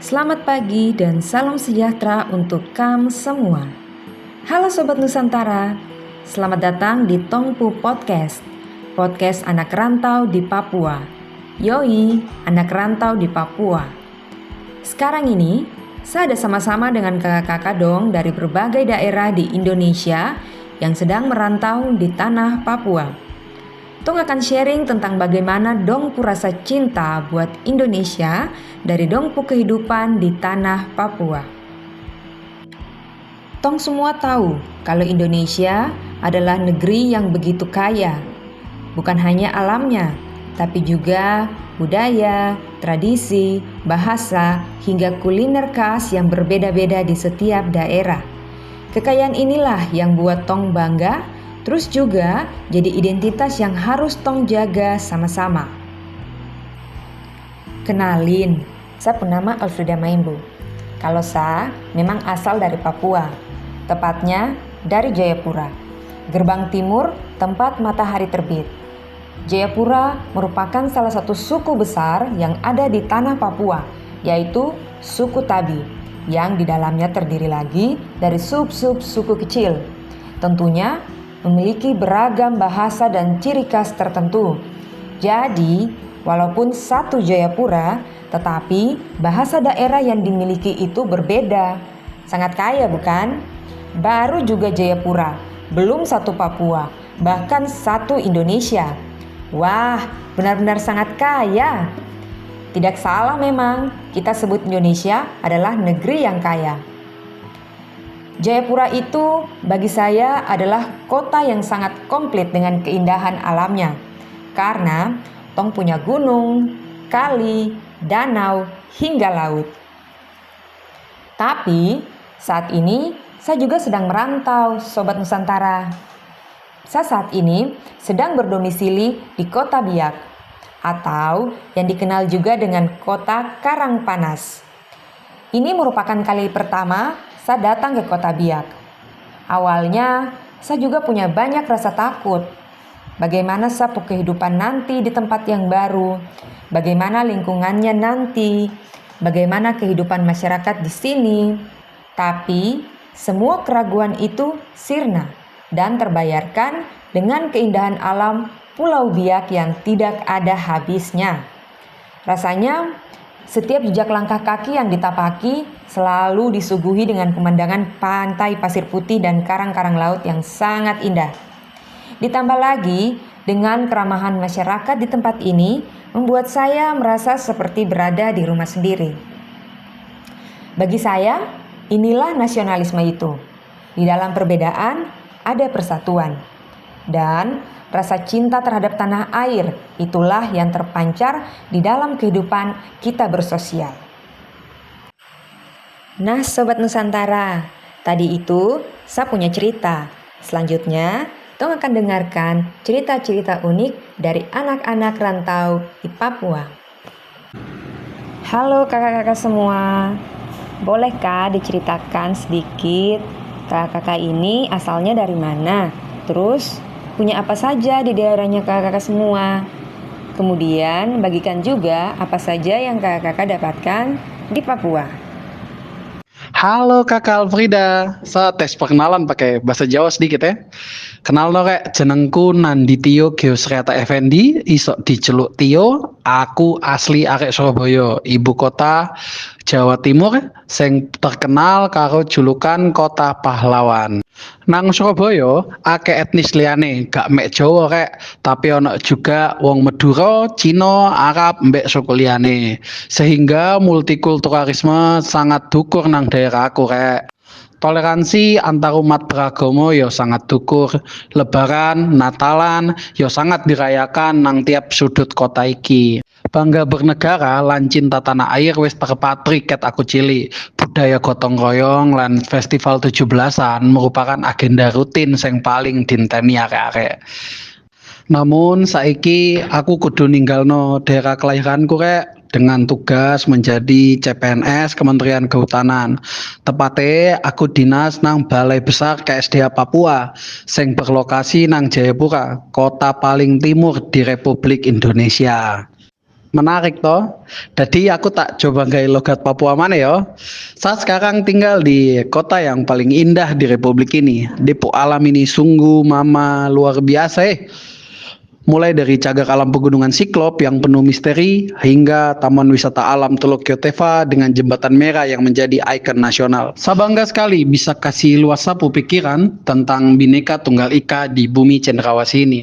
Selamat pagi dan salam sejahtera untuk kamu semua. Halo Sobat Nusantara, selamat datang di Tongpu Podcast, podcast anak rantau di Papua. Yoi, anak rantau di Papua. Sekarang ini, saya ada sama-sama dengan kakak-kakak dong dari berbagai daerah di Indonesia yang sedang merantau di tanah Papua. Tong akan sharing tentang bagaimana dongpu rasa cinta buat Indonesia dari dongpu kehidupan di tanah Papua. Tong semua tahu kalau Indonesia adalah negeri yang begitu kaya. Bukan hanya alamnya, tapi juga budaya, tradisi, bahasa, hingga kuliner khas yang berbeda-beda di setiap daerah. Kekayaan inilah yang buat Tong bangga, terus juga jadi identitas yang harus Tong jaga sama-sama. Kenalin, saya bernama Elfrida Maimbu. Kalau saya memang asal dari Papua, tepatnya dari Jayapura, gerbang timur tempat matahari terbit. Jayapura merupakan salah satu suku besar yang ada di tanah Papua, yaitu suku Tabi, yang di dalamnya terdiri lagi dari sub-sub suku kecil. Tentunya memiliki beragam bahasa dan ciri khas tertentu. Jadi, walaupun satu Jayapura, tetapi bahasa daerah yang dimiliki itu berbeda. Sangat kaya bukan? Baru juga Jayapura, belum satu Papua, bahkan satu Indonesia. Wah, benar-benar sangat kaya. Tidak salah memang, kita sebut Indonesia adalah negeri yang kaya. Jayapura itu bagi saya adalah kota yang sangat komplit dengan keindahan alamnya. Karena Tong punya gunung, kali, danau, hingga laut. Tapi saat ini saya juga sedang merantau, Sobat Nusantara. Saya saat ini sedang berdomisili di Kota Biak, atau yang dikenal juga dengan Kota Karangpanas. Ini merupakan kali pertama saya datang ke Kota Biak. Awalnya, saya juga punya banyak rasa takut. Bagaimana sapu kehidupan nanti di tempat yang baru, bagaimana lingkungannya nanti, bagaimana kehidupan masyarakat di sini. Tapi, semua keraguan itu sirna dan terbayarkan dengan keindahan alam Pulau Biak yang tidak ada habisnya. Rasanya, setiap jejak langkah kaki yang ditapaki selalu disuguhi dengan pemandangan pantai pasir putih dan karang-karang laut yang sangat indah. Ditambah lagi dengan keramahan masyarakat di tempat ini membuat saya merasa seperti berada di rumah sendiri. Bagi saya, inilah nasionalisme itu. Di dalam perbedaan ada persatuan. Dan rasa cinta terhadap tanah air, itulah yang terpancar di dalam kehidupan kita bersosial. Nah Sobat Nusantara, tadi itu saya punya cerita. Selanjutnya, Tong akan dengarkan cerita-cerita unik dari anak-anak rantau di Papua. Halo kakak-kakak semua, bolehkah diceritakan sedikit kakak-kakak ini asalnya dari mana? Terus punya apa saja di daerahnya kakak-kakak semua. Kemudian bagikan juga apa saja yang kakak-kakak dapatkan di Papua. Halo Kakak Alfrida, saya tes perkenalan pakai bahasa Jawa sedikit ya. Kenal no rek, jenengku Nanditio Geosreta Effendi, isok diceluk Tio. Aku asli arek Surabaya, ibu kota Jawa Timur, sing terkenal karo julukan Kota Pahlawan. Nang Surabaya, akeh etnis liyane, gak mek Jawa rek, tapi ono juga wong Madura, Cina, Arab, mbek suku liyane. Sehingga multikulturalisme sangat dukur nang daerah aku rek. Toleransi antar umat beragama yo sangat dukur. Lebaran, Natalan yo sangat dirayakan nang tiap sudut kota iki. Bangga bernegara lan cinta tanah air wis terpatri ket aku cilik. Budaya gotong royong lan festival 17-an merupakan agenda rutin sing paling dinteni arek-arek. Namun saiki aku kudu ninggalno daerah kelahiranku rek dengan tugas menjadi CPNS Kementerian Kehutanan. Tepatnya aku dinas nang Balai Besar KSDA Papua sing berlokasi nang Jayapura, kota paling timur di Republik Indonesia. Menarik toh. Jadi aku tak coba gaya logat Papua mana ya. Saya sekarang tinggal di kota yang paling indah di Republik ini. Depok Alam ini sungguh mama luar biasa Mulai dari cagar alam pegunungan Siklop yang penuh misteri hingga Taman Wisata Alam Teluk Kyoteva dengan jembatan merah yang menjadi ikon nasional. Saya bangga sekali bisa kasih luas sapu pikiran tentang Bhinneka Tunggal Ika di bumi cendrawasih ini.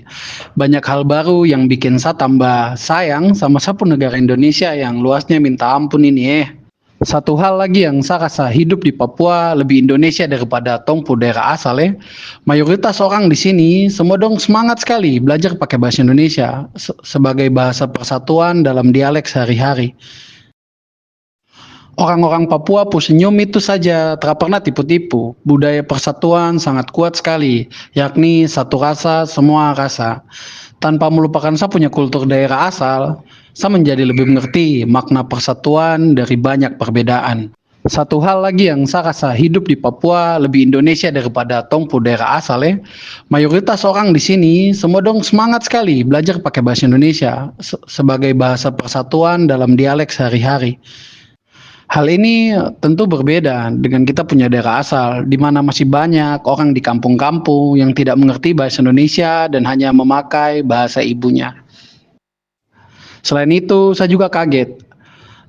Banyak hal baru yang bikin saya tambah sayang sama sapu negara Indonesia yang luasnya minta ampun ini. Satu hal lagi yang saya rasa hidup di Papua lebih Indonesia daripada tongpu daerah asal. Mayoritas orang di sini semua dong semangat sekali belajar pakai bahasa Indonesia sebagai bahasa persatuan dalam dialek sehari-hari. Orang-orang Papua senyum itu saja tak pernah tipu-tipu. Budaya persatuan sangat kuat sekali, yakni satu rasa, semua rasa. Tanpa melupakan saya punya kultur daerah asal, saya menjadi lebih mengerti makna persatuan dari banyak perbedaan. Satu hal lagi yang saya rasa hidup di Papua lebih Indonesia daripada tongpu daerah asal. Mayoritas orang di sini semua dong semangat sekali belajar pakai bahasa Indonesia sebagai bahasa persatuan dalam dialek sehari-hari. Hal ini tentu berbeda dengan kita punya daerah asal, di mana masih banyak orang di kampung-kampung yang tidak mengerti bahasa Indonesia dan hanya memakai bahasa ibunya. Selain itu, saya juga kaget.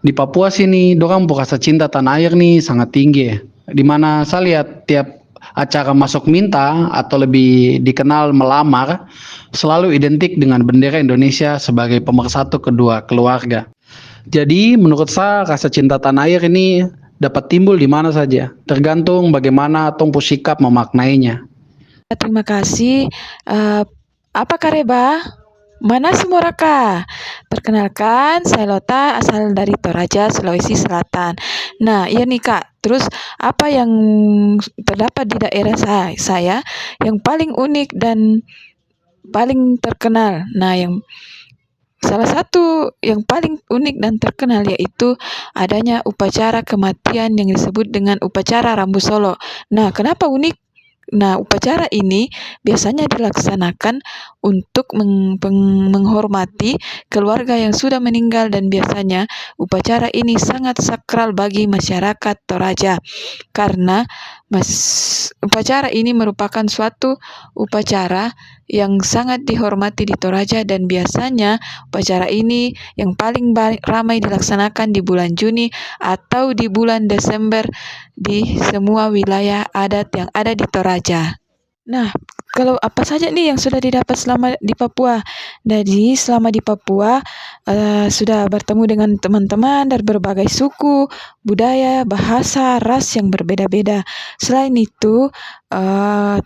Di Papua sini, dorang rasa cinta tanah air nih sangat tinggi. Di mana saya lihat tiap acara masuk minta atau lebih dikenal melamar, selalu identik dengan bendera Indonesia sebagai pemersatu kedua keluarga. Jadi menurut saya rasa cinta tanah air ini dapat timbul di mana saja, tergantung bagaimana tongpu sikap memaknainya. Terima kasih. Apa kareba? Mana semua raka? Perkenalkan, saya Lota, asal dari Toraja, Sulawesi Selatan. Nah, iya nih Kak. Terus apa yang terdapat di daerah saya yang paling unik dan paling terkenal? Nah, salah satu yang paling unik dan terkenal yaitu adanya upacara kematian yang disebut dengan upacara Rambu Solo. Nah, kenapa unik? Nah, upacara ini biasanya dilaksanakan untuk menghormati keluarga yang sudah meninggal dan biasanya upacara ini sangat sakral bagi masyarakat Toraja karena upacara ini merupakan suatu upacara yang sangat dihormati di Toraja dan biasanya upacara ini yang paling ramai dilaksanakan di bulan Juni atau di bulan Desember di semua wilayah adat yang ada di Toraja. Nah, kalau apa saja nih yang sudah didapat selama di Papua? Jadi selama di Papua sudah bertemu dengan teman-teman dari berbagai suku, budaya, bahasa, ras yang berbeda-beda. Selain itu,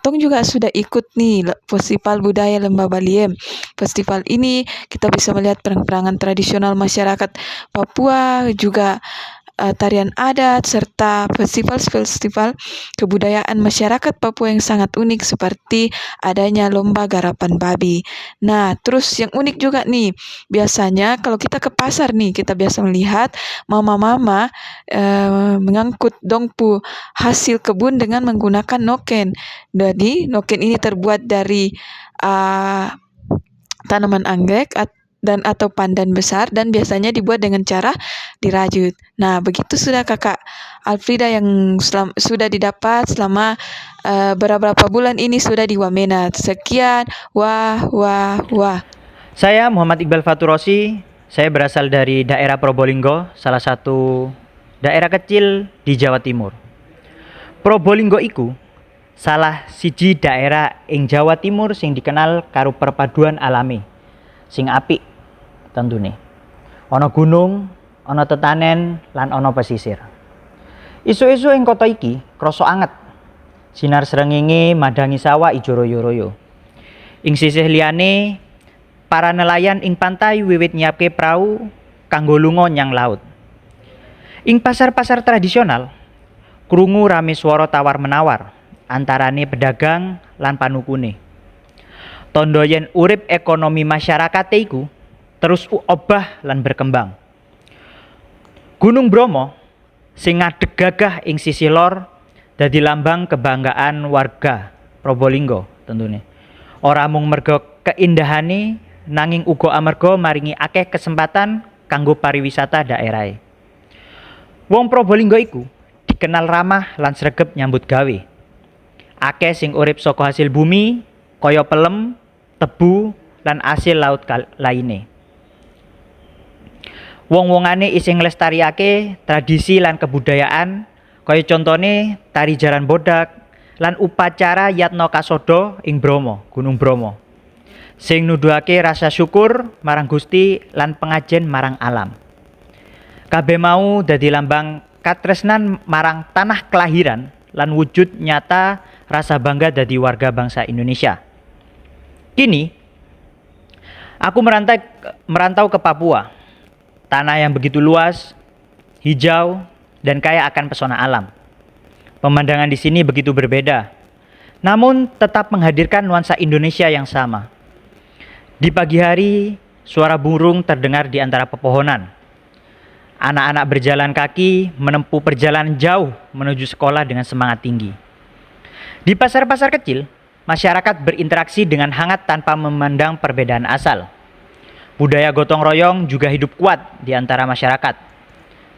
Tong juga sudah ikut nih Festival Budaya Lembah Baliem. Festival ini kita bisa melihat perang-perangan tradisional masyarakat Papua, juga tarian adat, serta festival-festival kebudayaan masyarakat Papua yang sangat unik seperti adanya lomba garapan babi. Nah, terus yang unik juga nih, biasanya kalau kita ke pasar nih, kita biasa melihat mama-mama mengangkut dongpu hasil kebun dengan menggunakan noken. Jadi, noken ini terbuat dari tanaman anggrek atau pandan besar dan biasanya dibuat dengan cara dirajut. Nah, begitu sudah Kakak Alfrida yang sudah didapat selama beberapa bulan ini sudah di Wamena. Sekian, wah. Saya Muhammad Iqbal Faturosi. Saya berasal dari daerah Probolinggo, salah satu daerah kecil di Jawa Timur. Probolinggo iku salah siji daerah ing Jawa Timur sing dikenal karo perpaduan alami sing apik tentune. Ana gunung, ana tetanen, lan ana pesisir. Isu-isu ing kota iki krasa anget. Sinar srengenge madangi sawah ijo royo-royo. Ing sisih liyane, para nelayan ing pantai wiwit nyiapke prau kanggo lunga nyang laut. Ing pasar-pasar tradisional, krungu rame swara tawar-menawar antarane pedagang lan panukune. Tondo yen urip ekonomi masyarakate iku terus obah lan berkembang. Gunung Bromo sing ngadeg gagah ing sisi lor dadi lambang kebanggaan warga Probolinggo tentunya. Ora mung merga keindahane nanging uga amarga maringi akeh kesempatan kanggo pariwisata daerah. Wong Probolinggo iku dikenal ramah lan sregep nyambut gawe. Akeh sing urip saka hasil bumi, kaya pelem, tebu, lan hasil laut laine. Wong-wongane isih nglestarikake tradisi lan kebudayaan, kaya contone tari jaran bodak lan upacara Yatno Kasodo ing Bromo, Gunung Bromo. Sing nuduhake rasa syukur marang Gusti lan pengajen marang alam. Kabeh mau dadi lambang katresnan marang tanah kelahiran lan wujud nyata rasa bangga dadi warga bangsa Indonesia. Kini, aku merantau ke Papua, tanah yang begitu luas, hijau, dan kaya akan pesona alam. Pemandangan di sini begitu berbeda, namun tetap menghadirkan nuansa Indonesia yang sama. Di pagi hari, suara burung terdengar di antara pepohonan. Anak-anak berjalan kaki menempuh perjalanan jauh menuju sekolah dengan semangat tinggi. Di pasar-pasar kecil, masyarakat berinteraksi dengan hangat tanpa memandang perbedaan asal. Budaya gotong royong juga hidup kuat di antara masyarakat.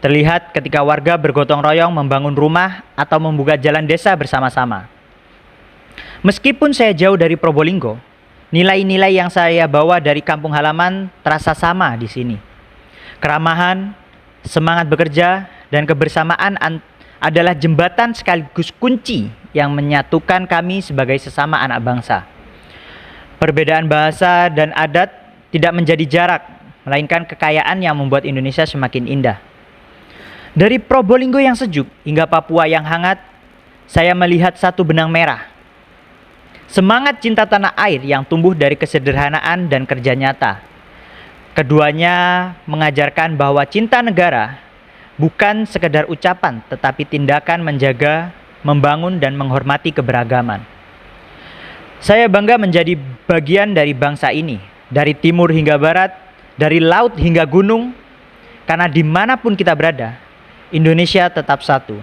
Terlihat ketika warga bergotong royong membangun rumah atau membuka jalan desa bersama-sama. Meskipun saya jauh dari Probolinggo, nilai-nilai yang saya bawa dari kampung halaman terasa sama di sini. Keramahan, semangat bekerja, dan kebersamaan adalah jembatan sekaligus kunci yang menyatukan kami sebagai sesama anak bangsa. Perbedaan bahasa dan adat tidak menjadi jarak, melainkan kekayaan yang membuat Indonesia semakin indah. Dari Probolinggo yang sejuk hingga Papua yang hangat, saya melihat satu benang merah. Semangat cinta tanah air yang tumbuh dari kesederhanaan dan kerja nyata. Keduanya mengajarkan bahwa cinta negara bukan sekedar ucapan, tetapi tindakan menjaga, membangun, dan menghormati keberagaman. Saya bangga menjadi bagian dari bangsa ini, dari timur hingga barat, dari laut hingga gunung, karena dimanapun kita berada, Indonesia tetap satu,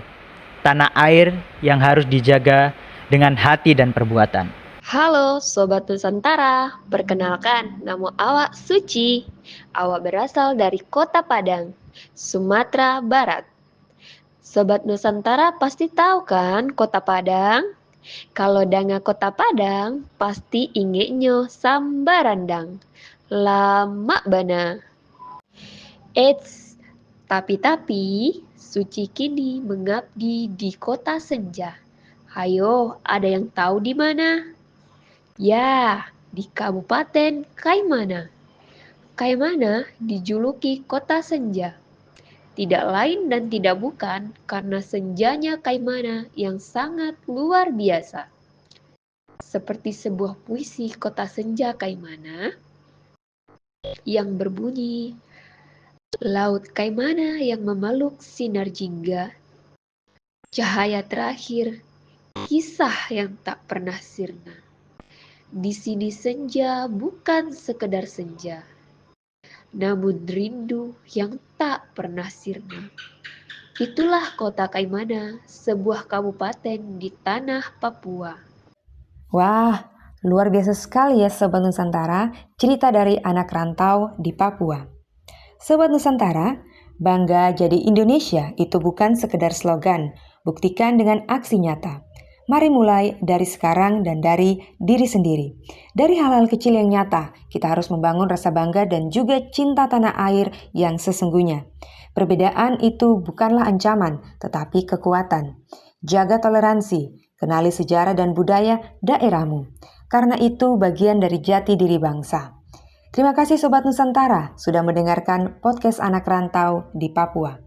tanah air yang harus dijaga dengan hati dan perbuatan. Halo Sobat Nusantara, perkenalkan nama awak Suci. Awak berasal dari Kota Padang, Sumatera Barat. Sobat Nusantara pasti tahu kan Kota Padang? Kalau danga Kota Padang, pasti ingetnya sambarandang. Lama bana. Eits, tapi Suci kini mengabdi di Kota Senja. Hayo, ada yang tahu di mana? Ya, di Kabupaten Kaimana. Kaimana dijuluki Kota Senja. Tidak lain dan tidak bukan karena senjanya Kaimana yang sangat luar biasa. Seperti sebuah puisi Kota Senja Kaimana yang berbunyi, Laut Kaimana yang memeluk sinar jingga, cahaya terakhir, kisah yang tak pernah sirna. Di sini senja bukan sekedar senja, namun rindu yang tak pernah sirna. Itulah Kota Kaimana, sebuah kabupaten di tanah Papua. Wah, luar biasa sekali ya Sobat Nusantara, cerita dari anak rantau di Papua. Sobat Nusantara, bangga jadi Indonesia itu bukan sekedar slogan, buktikan dengan aksi nyata. Mari mulai dari sekarang dan dari diri sendiri. Dari hal-hal kecil yang nyata, kita harus membangun rasa bangga dan juga cinta tanah air yang sesungguhnya. Perbedaan itu bukanlah ancaman, tetapi kekuatan. Jaga toleransi, kenali sejarah dan budaya daerahmu. Karena itu bagian dari jati diri bangsa. Terima kasih Sobat Nusantara sudah mendengarkan podcast Anak Rantau di Papua.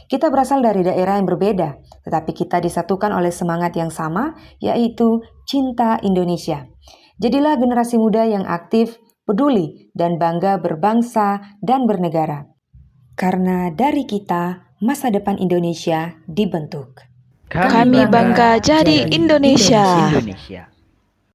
Kita berasal dari daerah yang berbeda, tetapi kita disatukan oleh semangat yang sama, yaitu cinta Indonesia. Jadilah generasi muda yang aktif, peduli, dan bangga berbangsa dan bernegara. Karena dari kita, masa depan Indonesia dibentuk. Kami bangga jadi Indonesia. Indonesia.